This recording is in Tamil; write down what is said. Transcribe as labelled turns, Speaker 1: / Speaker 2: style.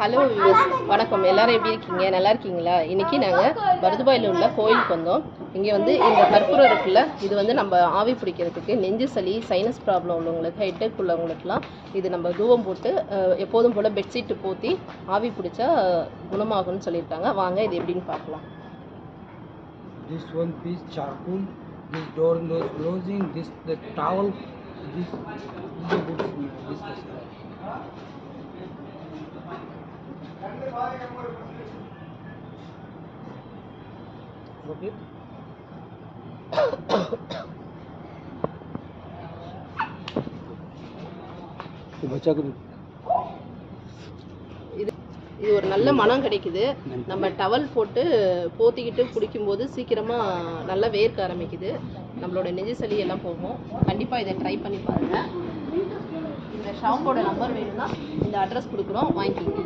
Speaker 1: ஹலோ வியூவர்ஸ், வணக்கம். எல்லாரும் எப்படி இருக்கீங்க? நல்லா இருக்கீங்களா? இன்றைக்கி நாங்கள் பர்துபாயில் உள்ள கோயிலுக்கு வந்தோம். இங்கே வந்து இந்த கற்பூரம் இருக்குல்ல, இது வந்து நம்ம ஆவி பிடிக்கிறதுக்கு, நெஞ்சு சளி, சைனஸ் ப்ராப்ளம் உள்ளவங்களுக்கு, ஹெட்டேக் உள்ளவங்களுக்குலாம் இது நம்ம தூவம் போட்டு எப்போதும் போல் பெட்ஷீட்டு போற்றி ஆவி பிடிச்சா குணமாகும்னு சொல்லியிருக்காங்க. வாங்க இது எப்படின்னு பார்க்கலாம்.
Speaker 2: This one piece charcoal, this door nose closing, this the towel, this is a good business. Okay. बच्चा को
Speaker 1: இது ஒரு நல்ல மனம் கிடைக்குது. நம்ம டவல் போட்டு போத்திக்கிட்டு குடிக்கும்போது சீக்கிரமாக நல்லா வேர்க்க ஆரம்பிக்குது. நம்மளோட நெஞ்சு சளி எல்லாம் போகும். கண்டிப்பாக இதை ட்ரை பண்ணி பாருங்கள். இந்த ஷாப்போட நம்பர் வேணும்னா இந்த அட்ரஸ் கொடுக்குறோம், வாங்கிக்கிங்க.